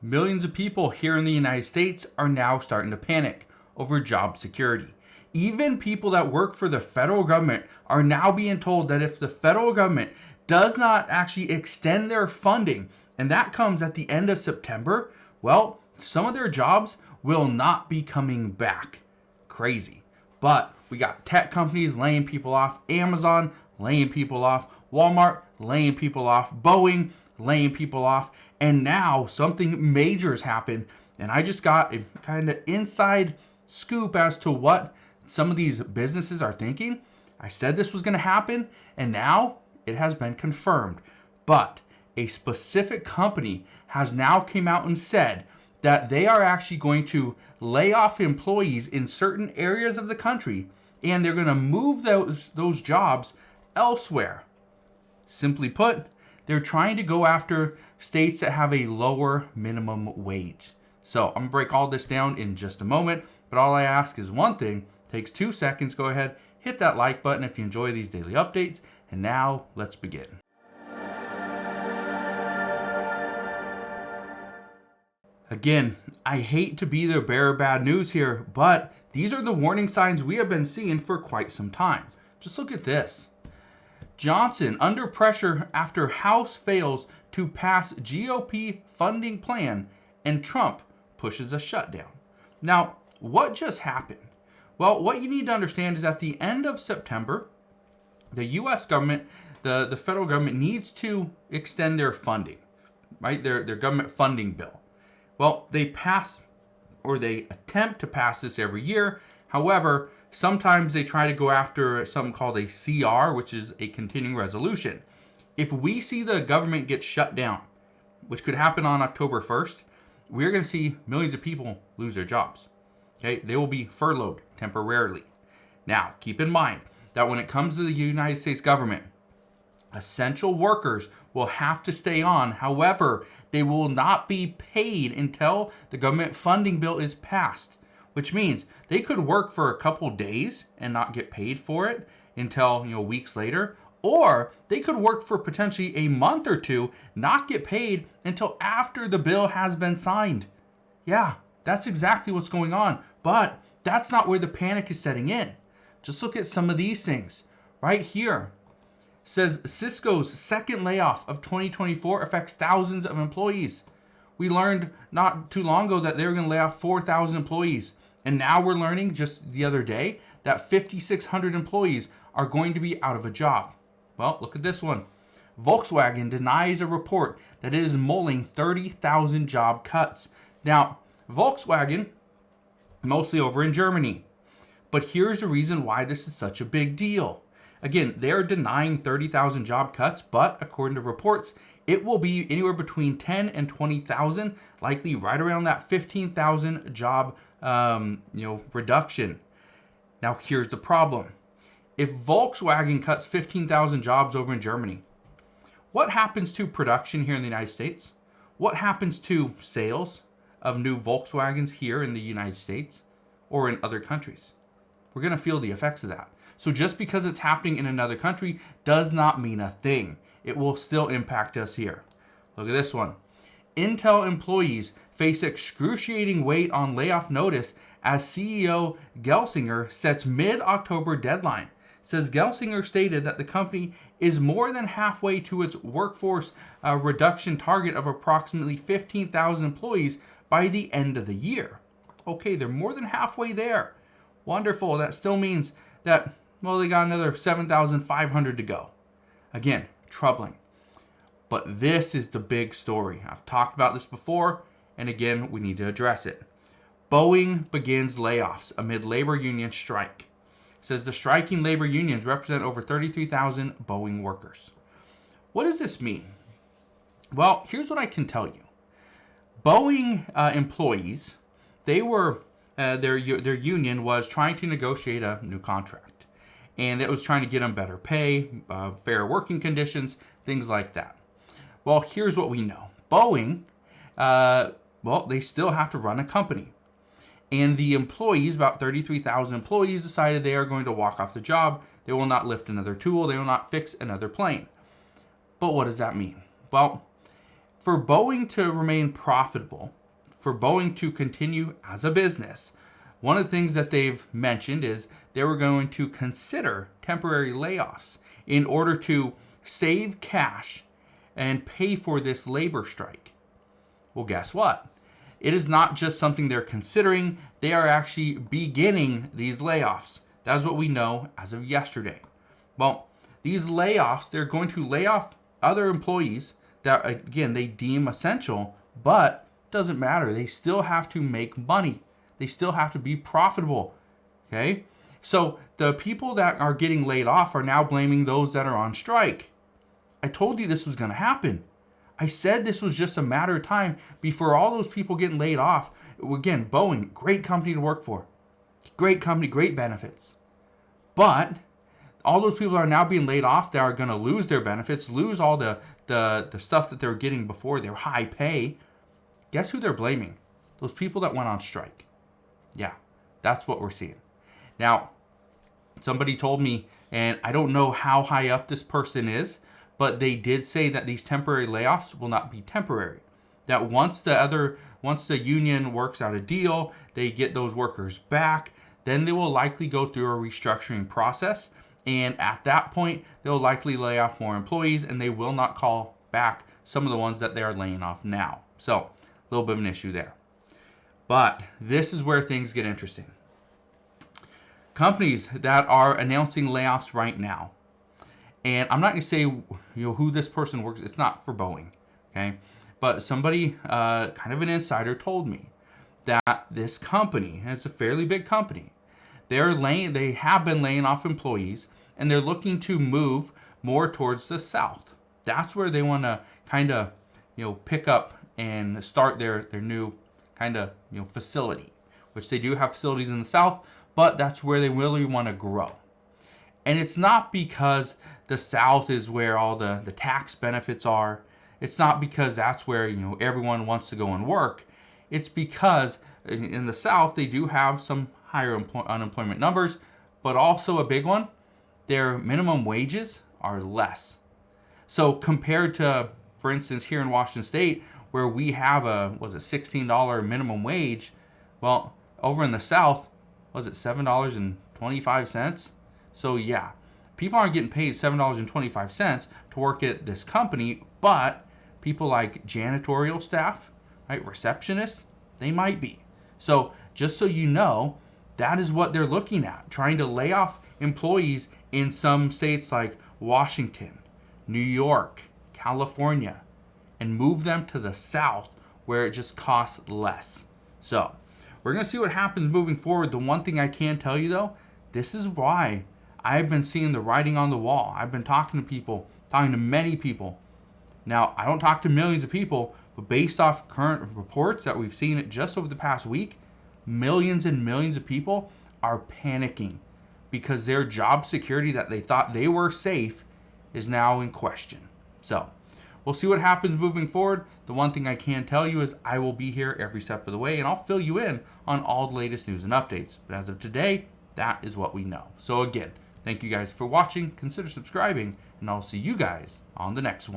Millions of people here in the United States are now starting to panic over job security. Even people that work for the federal government are now being told that if the federal government does not actually extend their funding, and that comes at the end of September, well, some of their jobs will not be coming back. Crazy. But we got tech companies laying people off, Amazon laying people off, Walmart laying people off, Boeing laying people off, and now something major has happened, and I just got a kind of inside scoop as to what some of these businesses are thinking. I said this was going to happen, and now it has been confirmed. But a specific company has now came out and said that they are actually going to lay off employees in certain areas of the country, and they're going to move those jobs elsewhere. Simply put, they're trying to go after states that have a lower minimum wage. So I'm going to break all this down in just a moment, but all I ask is one thing. It takes 2 seconds. Go ahead, hit that like button if you enjoy these daily updates. And now let's begin. Again, I hate to be the bearer of bad news here, but these are the warning signs we have been seeing for quite some time. Just look at this. Johnson under pressure after House fails to pass GOP funding plan and Trump pushes a shutdown. Now, what just happened? Well, what you need to understand is at the end of September, the U.S. government, the federal government needs to extend their funding, right? Their government funding bill. Well, they pass or they attempt to pass this every year. However, sometimes they try to go after something called a CR, which is a continuing resolution. If we see the government get shut down, which could happen on October 1st, we're going to see millions of people lose their jobs. Okay, they will be furloughed temporarily. Now, keep in mind that when it comes to the United States government, essential workers will have to stay on. However, they will not be paid until the government funding bill is passed, which means they could work for a couple days and not get paid for it until, weeks later, or they could work for potentially a month or two, not get paid until after the bill has been signed. Yeah, that's exactly what's going on, but that's not where the panic is setting in. Just look at some of these things right here. It says Cisco's second layoff of 2024 affects thousands of employees. We learned not too long ago that they were going to lay off 4,000 employees. And now we're learning just the other day that 5,600 employees are going to be out of a job. Well, look at this one. Volkswagen denies a report that it is mulling 30,000 job cuts. Now, Volkswagen, mostly over in Germany. But here's the reason why this is such a big deal. Again, they're denying 30,000 job cuts, but according to reports, it will be anywhere between 10 and 20,000, likely right around that 15,000 job reduction. Now, here's the problem. If Volkswagen cuts 15,000 jobs over in Germany, what happens to production here in the United States? What happens to sales of new Volkswagens here in the United States or in other countries? We're going to feel the effects of that. So just because it's happening in another country does not mean a thing. It will still impact us here. Look at this one. Intel employees face excruciating wait on layoff notice as CEO Gelsinger sets mid-October deadline. Says Gelsinger stated that the company is more than halfway to its workforce reduction target of approximately 15,000 employees by the end of the year. Okay, they're more than halfway there. Wonderful. That still means that, they got another 7,500 to go. Again, troubling. But this is the big story. I've talked about this before, and again, we need to address it. Boeing begins layoffs amid labor union strike. It says the striking labor unions represent over 33,000 Boeing workers. What does this mean? Well, here's what I can tell you. Boeing employees, they were their union was trying to negotiate a new contract. And it was trying to get them better pay, fair working conditions, things like that. Well, here's what we know. Boeing, they still have to run a company. And the employees, about 33,000 employees, decided they are going to walk off the job. They will not lift another tool. They will not fix another plane. But what does that mean? Well, For Boeing to remain profitable, for Boeing to continue as a business, one of the things that they've mentioned is they were going to consider temporary layoffs in order to save cash and pay for this labor strike. Well, guess what? It is not just something they're considering, they are actually beginning these layoffs. That is what we know as of yesterday. Well, these layoffs, they're going to lay off other employees that, again, they deem essential, but doesn't matter. They still have to make money. They still have to be profitable. Okay? So the people that are getting laid off are now blaming those that are on strike. I told you this was going to happen. I said this was just a matter of time before all those people getting laid off. Again, Boeing, great company to work for. Great company, great benefits. But all those people are now being laid off that are going to lose their benefits, lose all the stuff that they were getting before, their high pay. Guess who they're blaming? Those people that went on strike. Yeah, that's what we're seeing. Now, somebody told me, and I don't know how high up this person is, but they did say that these temporary layoffs will not be temporary. That once the union works out a deal, they get those workers back, then they will likely go through a restructuring process. And at that point, they'll likely lay off more employees, and they will not call back some of the ones that they are laying off now. So, a little bit of an issue there. But this is where things get interesting. Companies that are announcing layoffs right now, and I'm not going to say who this person works. It's not for Boeing, okay? But somebody, kind of an insider, told me that this company, and it's a fairly big company, they have been laying off employees, and they're looking to move more towards the south. That's where they want to kind of, pick up and start their new kind of, facility, which they do have facilities in the south, but that's where they really want to grow. And it's not because the South is where all the tax benefits are. It's not because that's where, everyone wants to go and work. It's because in the South, they do have some higher unemployment numbers, but also a big one, their minimum wages are less. So compared to, for instance, here in Washington State, where we have a $16 minimum wage, well, over in the South, was it $7.25? So yeah, people aren't getting paid $7.25 to work at this company, but people like janitorial staff, right, receptionists, they might be. So just so you know, that is what they're looking at, trying to lay off employees in some states like Washington, New York, California, and move them to the South where it just costs less. So we're going to see what happens moving forward. The one thing I can tell you though, this is why I've been seeing the writing on the wall. I've been talking to many people. Now, I don't talk to millions of people, but based off current reports that we've seen just over the past week, millions and millions of people are panicking because their job security that they thought they were safe is now in question. So we'll see what happens moving forward. The one thing I can tell you is I will be here every step of the way, and I'll fill you in on all the latest news and updates. But as of today, that is what we know. So again, thank you guys for watching. Consider subscribing, and I'll see you guys on the next one.